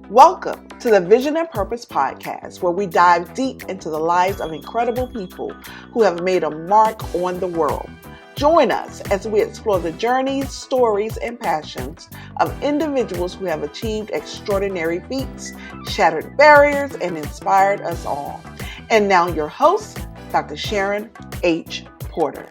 Welcome to the Vision and Purpose podcast, where we dive deep into the lives of incredible people who have made a mark on the world. Join us as we explore the journeys, stories, and passions of individuals who have achieved extraordinary feats, shattered barriers, and inspired us all. And now your host, Dr. Sharon H. Porter.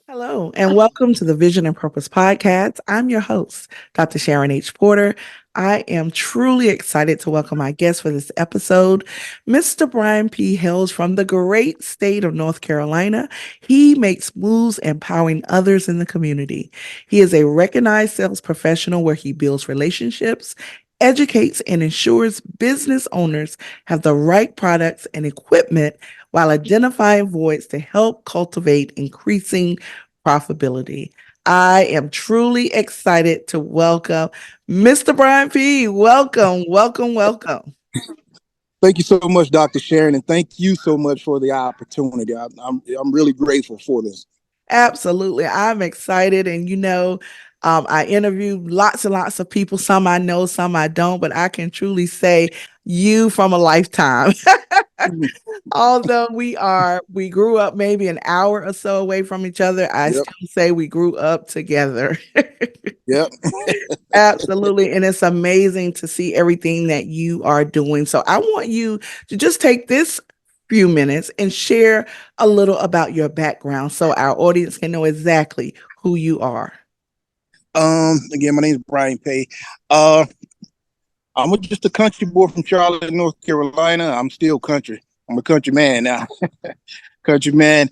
Hello, and welcome to the Vision and Purpose podcast. I'm your host, Dr. Sharon H. Porter. I am truly excited to welcome my guest for this episode. Mr. Brian P. hails from the great state of North Carolina. He makes moves empowering others in the community. He is a recognized sales professional where he builds relationships, educates, and ensures business owners have the right products and equipment while identifying voids to help cultivate increasing profitability. I am truly excited to welcome Mr. Brian P. Welcome. Thank you so much, Dr. Sharon, and thank you so much for the opportunity. I'm really grateful for this. Absolutely. I'm excited. And I interview lots and lots of people. Some I know, some I don't, but I can truly say you from a lifetime. Although we grew up maybe an hour or so away from each other, I still say we grew up together. Yep. Absolutely. And it's amazing to see everything that you are doing. So I want you to just take this few minutes and share a little about your background so our audience can know exactly who you are. Again, my name is Brian P. I'm just a country boy from Charlotte, North Carolina. I'm still country. I'm a country man now. Country man.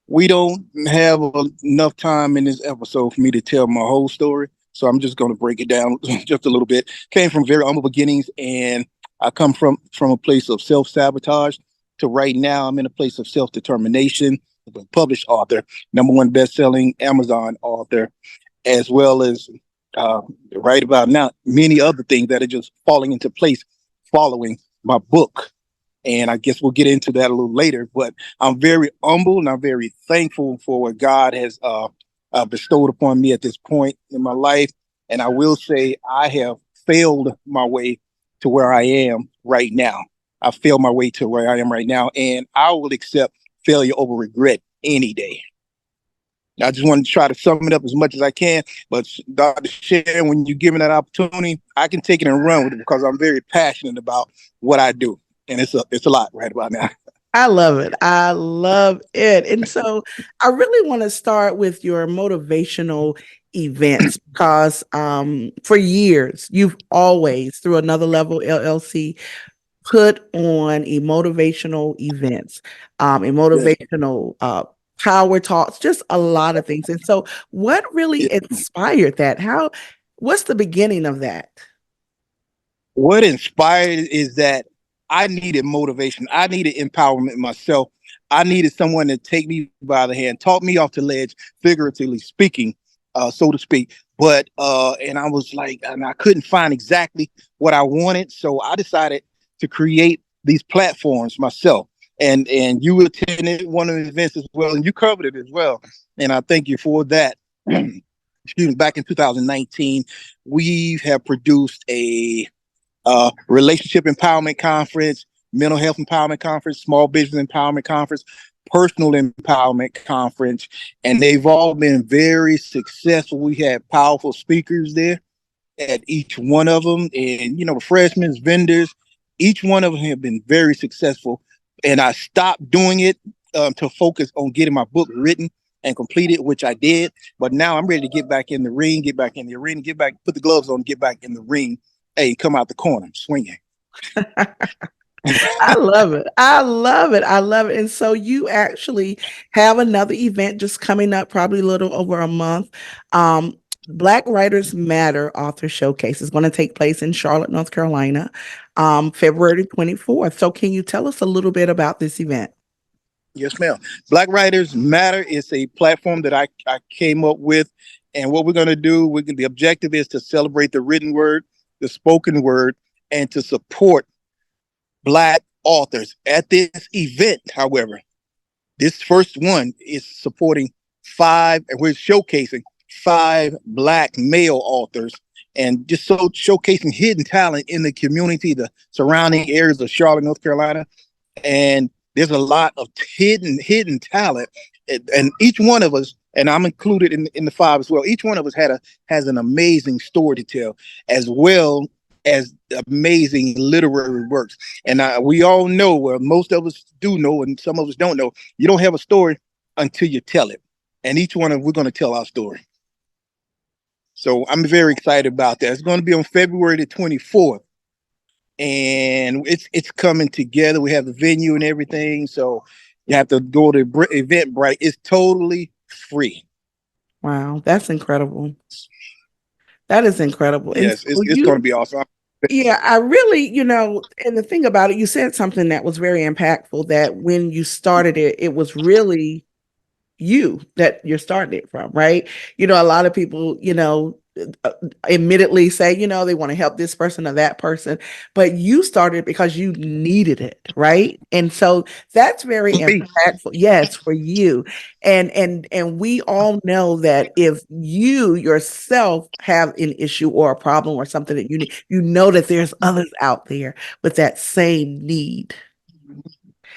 We don't have enough time in this episode for me to tell my whole story, so I'm just going to break it down just a little bit. Came from very humble beginnings, and I come from a place of self-sabotage to right now I'm in a place of self-determination. I'm a published author, #1 best-selling Amazon author, as well as right about now many other things that are just falling into place following my book. And I guess we'll get into that a little later, but I'm very humble and I'm very thankful for what God has bestowed upon me at this point in my life. And I will say I have failed my way to where I am right now. I failed my way to where I am right now, and I will accept failure over regret any day. I just want to try to sum it up as much as I can. But Dr. Sharon, when you give me that opportunity, I can take it and run with it because I'm very passionate about what I do. And it's a lot right about now. I love it. And so I really want to start with your motivational events because for years, you've always, through Another Level LLC, put on motivational events, motivational power talks, just a lot of things. And so what really inspired that? What's the beginning of that? What inspired is that I needed motivation. I needed empowerment myself. I needed someone to take me by the hand, talk me off the ledge, figuratively speaking, so to speak. But and I was like, and I couldn't find exactly what I wanted. So I decided to create these platforms myself. And you attended one of the events as well, and you covered it as well. And I thank you for that. Excuse me, back in 2019, we have produced a relationship empowerment conference, mental health empowerment conference, small business empowerment conference, personal empowerment conference, and they've all been very successful. We had powerful speakers there at each one of them, and freshmen, vendors, each one of them have been very successful. And I stopped doing it to focus on getting my book written and completed, which I did. But now I'm ready to get back in the ring, get back in the arena, put the gloves on, get back in the ring. Hey, come out the corner, swinging. I love it. And so you actually have another event just coming up, probably a little over a month. Black Writers Matter Author Showcase is going to take place in Charlotte, North Carolina, February 24th. So can you tell us a little bit about this event? Yes, ma'am. Black Writers Matter is a platform that I came up with. And what we're going to do, the objective is to celebrate the written word, the spoken word, and to support Black authors. At this event, however, This first one is supporting five, and we're showcasing five Black male authors, and just so showcasing hidden talent in the community, the surrounding areas of Charlotte, North Carolina. And there's a lot of hidden talent, and each one of us, and I'm included in the five as well. Each one of us has an amazing story to tell, as well as amazing literary works. And we all know, well, most of us do know, and some of us don't know. You don't have a story until you tell it, and each one of we're going to tell our story. So I'm very excited about that. It's going to be on February the 24th, and it's coming together. We have the venue and everything, so you have to go to Eventbrite. It's totally free. Wow, that's incredible. That is incredible. And Yes, so it's going to be awesome. yeah, I really, and the thing about it, you said something that was very impactful, that when you started it, it was really you that you're starting it from, right? A lot of people, uh, admittedly say, they want to help this person or that person, but you started because you needed it, right? And so that's very impactful. Yes, for you. And we all know that if you yourself have an issue or a problem or something that you need, that there's others out there with that same need.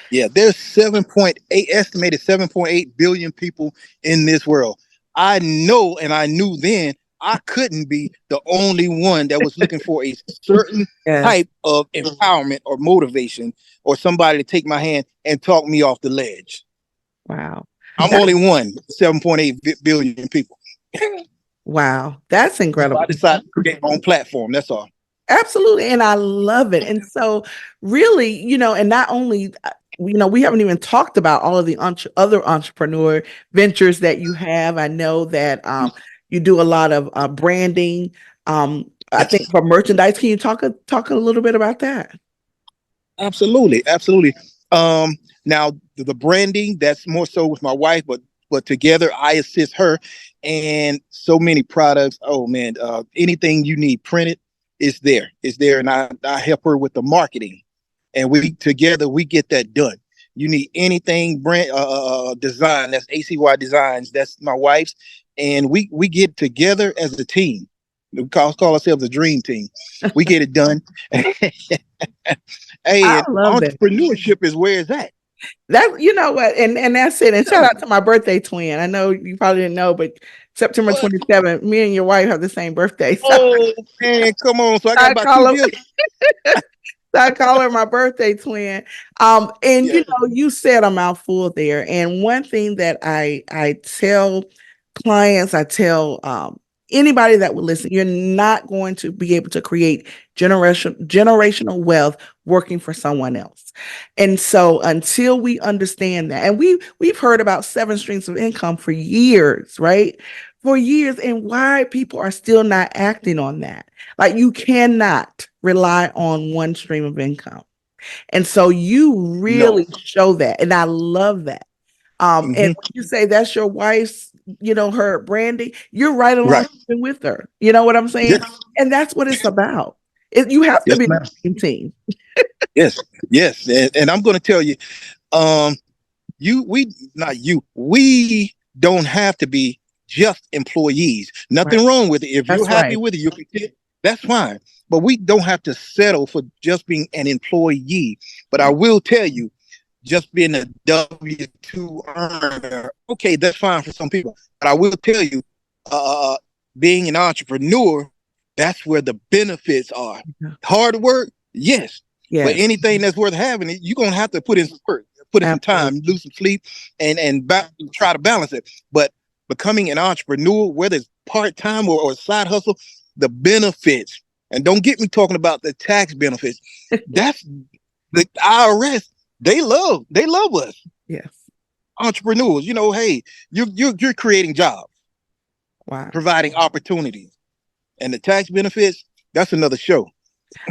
Yeah, there's 7.8 estimated 7.8 billion people in this world. I know, and I knew then I couldn't be the only one that was looking for a certain Yes. type of empowerment or motivation, or somebody to take my hand and talk me off the ledge. Wow. I'm That, only one, 7.8 billion people. wow. That's So I incredible. decided to create my own platform. That's all. Absolutely. And I love it. And so, really, and not only, we haven't even talked about all of the other entrepreneur ventures that you have. I know that you do a lot of branding. I think Yes. for merchandise. Can you talk a little bit about that? Absolutely, absolutely. Now the branding, that's more so with my wife, but together I assist her, and so many products. Oh man, anything you need printed is there. Is there, and I help her with the marketing, and we together we get that done. You need anything brand design, that's ACY Designs. That's my wife's, and we get together as a team. We call ourselves a dream team. We get it done. I Hey, and love that. entrepreneurship is where it's at. That you know what, and that's it. And shout Yeah. out to my birthday twin. I know you probably didn't know, but September What? 27th, me and your wife have the same birthday. So Oh man, come on. So I got I about two call years. I call her my birthday twin. And Yeah. you said a mouthful there. And one thing that I tell clients, I tell anybody that will listen, you're not going to be able to create generational wealth working for someone else. And so until we understand that, and we've heard about seven streams of income for years, right? For years, and why people are still not acting on that. Like you cannot rely on one stream of income. And so you No. really show that. And I love that. And Hmm. when you say that's your wife's, her branding, you're right along Right. with her. You know what I'm saying? Yes. And that's what it's about. You have to Yes, be ma'am. a team. Yes. Yes. And I'm going to tell you, um, we not you. We don't have to be just employees. Right. Nothing wrong with it. If you're That's happy right. with it, you can. That's fine. But we don't have to settle for just being an employee. But I will tell you, just being a W-2 earner, okay, that's fine for some people. But I will tell you, uh, being an entrepreneur, that's where the benefits are. Hard work, yes, but Yes. anything that's worth having, you're gonna have to put in some work, put in some Absolutely. time, lose some sleep, and try to balance it. But becoming an entrepreneur, whether it's part time or side hustle, the benefits, and don't get me talking about the tax benefits. That's the IRS, they love us Yes. entrepreneurs. Hey, you're creating jobs, Wow. providing opportunities, and the tax benefits. That's another show.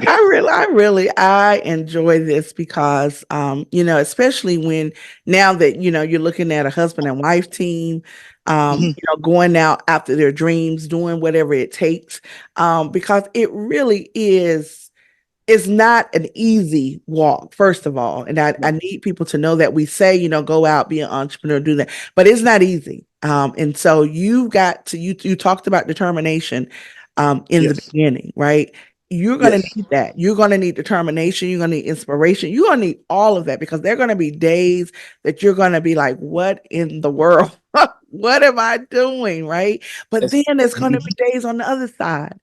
I enjoy this because, especially when now that, you're looking at a husband and wife team, Mm-hmm. going out after their dreams, doing whatever it takes, because it really is. it's not an easy walk, first of all. And I need people to know that we say, go out, be an entrepreneur, do that, but it's not easy. And so you've got to, you talked about determination in the Yes. beginning, right? You're going to Yes. need that. You're going to need determination. You're going to need inspiration. You're going to need all of that because there are going to be days that you're going to be like, what in the world? What am I doing? Right. But then Yes. there's going to Mhm. be days on the other side.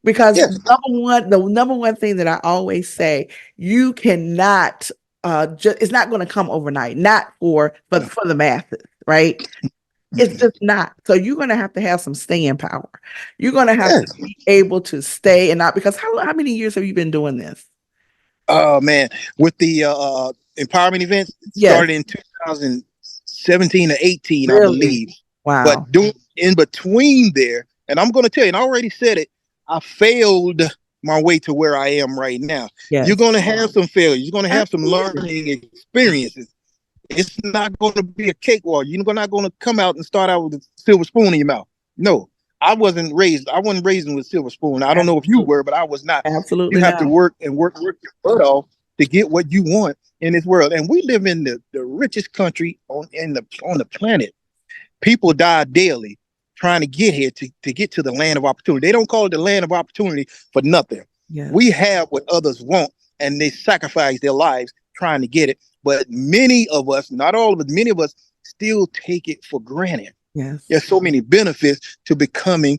Because Yes. the number one thing that I always say, you cannot it's not going to come overnight, not for the masses, right? It's Mhm. just not. So you're going to have some staying power. You're going to have to Yes. be able to stay and not because how many years have you been doing this? Oh man, with the empowerment events, it Yes, started in 2017 or 18, I really. believe. Wow. But doing in between there, and I'm going to tell you, and I already said it, I failed my way to where I am right now. You're Yes. going to have some failures. You're going to have some Absolutely. learning experiences. It's not going to be a cakewalk. You're not going to come out and start out with a silver spoon in your mouth. No, I wasn't raised with a silver spoon. I don't know if you Absolutely. were, but I was not. You Absolutely have to not. work and work your butt off to get what you want in this world. And we live in the richest country on the planet. People die daily trying to get here to get to the land of opportunity. They don't call it the land of opportunity for nothing. Yes. We have what others want, and they sacrifice their lives trying to get it. But many of us, not all of us, many of us still take it for granted. Yes. There's so many benefits to becoming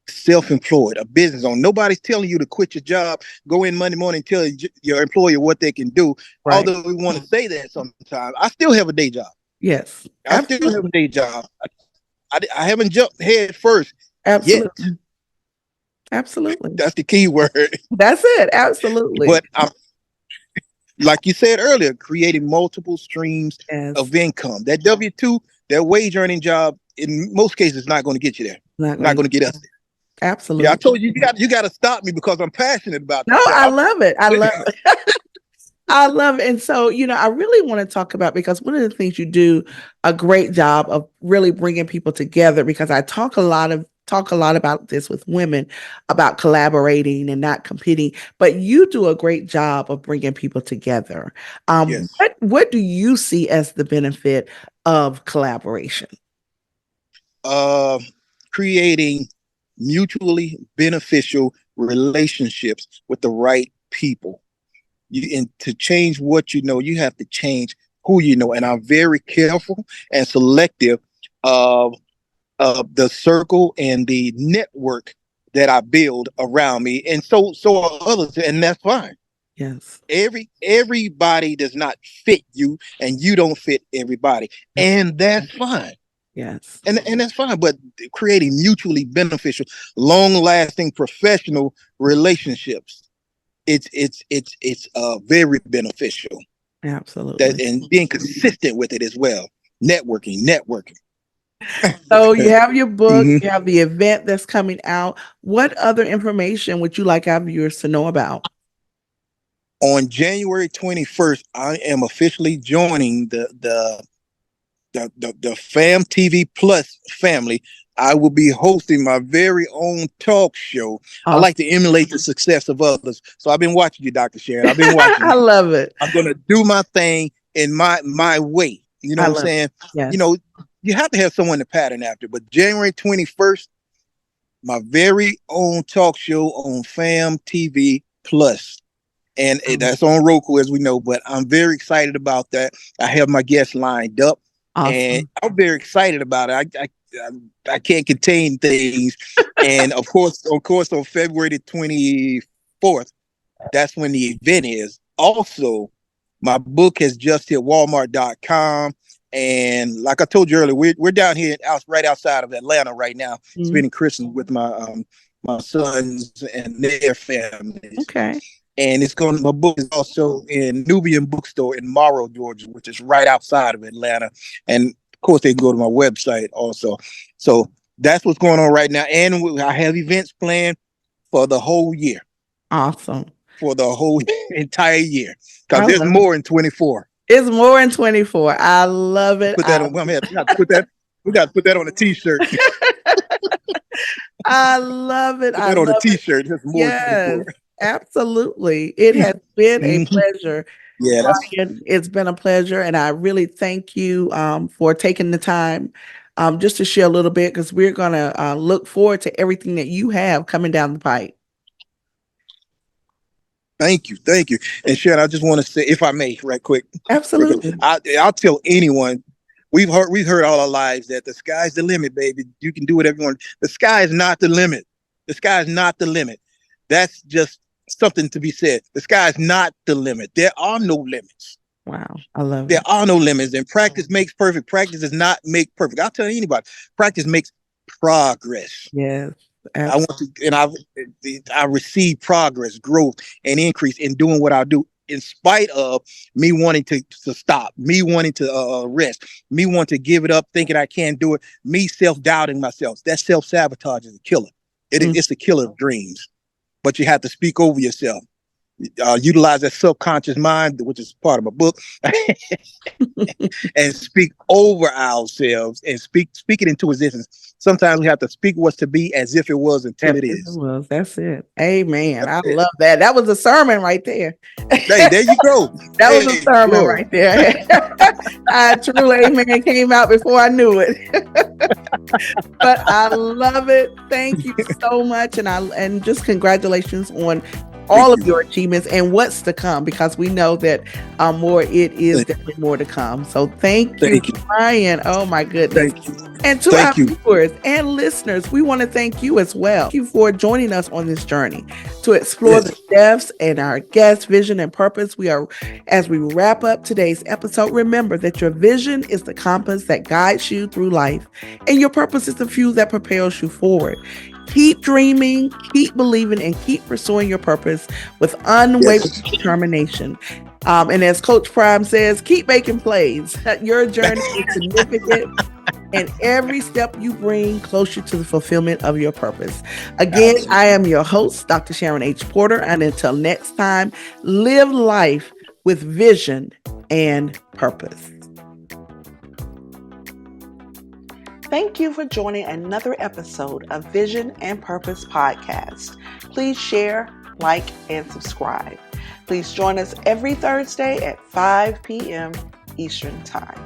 self-employed, a business owner. Nobody's telling you to quit your job, go in Monday morning, and tell your employer what they can do. Right. Although we want to say that sometimes, I still have a day job. Yes. I still have a Absolutely. day job. I haven't jumped head first yet. Absolutely. Absolutely. That's the key word. That's it. Absolutely. But I'm, like you said earlier, creating multiple streams Yes. of income. That W-2, that wage earning job, in most cases, is not going to get you there. Not Not going going to to get us there. Yeah, I absolutely. told you you got to stop me because I'm passionate about No, this. I love it. I love it. I love it. And so, I really want to talk about because one of the things you do a great job of really bringing people together because I talk a lot about this with women about collaborating and not competing, but you do a great job of bringing people together. Yes. What do you see as the benefit of collaboration? uh, Creating mutually beneficial relationships with the right people. And to change what you know, you have to change who you know. And I'm very careful and selective of the circle and the network that I build around me. And so are others, and that's fine. Yes. Everybody does not fit you, and you don't fit everybody, Yes. and that's fine. Yes. And that's fine. But creating mutually beneficial, long lasting professional relationships, it's very beneficial. That Absolutely. and being consistent with it as well. Networking. So you have your book, Mhm. you have the event that's coming out. What other information would you like our viewers to know about? On January 21st, I am officially joining the Fam TV Plus family. I will be hosting my very own talk show. I like Awesome. to emulate the success of others. So I've been watching you, Dr. Sharon. I've been watching I you. love it. I'm gonna do my thing in my way. You know I what I'm love it. saying? You Yes. know, you have to have someone to pattern after. But January 21st, my very own talk show on Fam TV Plus. And Um, that's on Roku, as we know. But I'm very excited about that. I have my guests lined up, and awesome. I'm very excited about it. I can't contain things, and of course, on February the 24th, that's when the event is. Also, my book has just hit Walmart.com. And like I told you earlier, we're down here right outside of Atlanta right now, Mhm. spending Christmas with my sons and their families. Okay. And my book is also in Nubian Bookstore in Morrow, Georgia, which is right outside of Atlanta. And of course, they can go to my website also. So that's what's going on right now. And I have events planned for the whole year, Awesome. for the whole entire year, because I there's love it. more in 24. It's more in 24. I love it. Put that on. We got to put that. We got to put that on a T-shirt. I love it. Put I that on a love it. T-shirt. There's more in Yes. 24. Absolutely. It has been a Mhm. pleasure. Yeah, that's It's been a pleasure, and I really thank you for taking the time just to share a little bit because we're going to look forward to everything that you have coming down the pipe. thank you. And Sharon, I just want to say, if I may, right quick, Absolutely. I'll tell anyone. We've heard all our lives that the sky's the limit, baby. You can do whatever you want. The sky is not the limit. The sky is not the limit. That's just something to be said. The sky is not the limit. There are no limits. Wow. I love There it. are no limits, and practice makes perfect. Practice does not make perfect. I'll tell anybody, practice makes progress. Yes. I want Absolutely. to, and I receive progress, growth, and increase in doing what I do, in spite of me wanting to stop, me wanting to rest, me wanting to give it up, thinking I can't do it, me self doubting myself. That self sabotage is a killer. Mm. It's the killer of dreams. But you have to speak over yourself. Utilize that subconscious mind, which is part of my book, and speak over ourselves and speak it into existence. Sometimes we have to speak what's to be as if it was until As it if it is. was. That's it. Amen. That's I it. love that. That was a sermon right there. Hey, there you go. That was a Hey, sermon glory. right there. I truly, amen, came out before I knew it. But I love it. Thank you so much. And just congratulations on all Thank of you. your achievements and what's to come, because we know that more, it is Thank, definitely more to come. So thank you, thank you. Brian. Oh my goodness. Thank you. And to our Thank you. viewers and listeners, we want to thank you as well. Thank you for joining us on this journey to explore the Yes. depths and our guest vision and purpose. As we wrap up today's episode, remember that your vision is the compass that guides you through life, and your purpose is the fuel that propels you forward. Keep dreaming, keep believing, and keep pursuing your purpose with unwavering Yes. determination. And as Coach Prime says, keep making plays. Your journey is significant, and every step you bring closer to the fulfillment of your purpose. Again, Absolutely. I am your host, Dr. Sharon H. Porter, and until next time, live life with vision and purpose. Thank you for joining another episode of Vision and Purpose Podcast. Please share, like, and subscribe. Please join us every Thursday at 5 p.m. Eastern Time.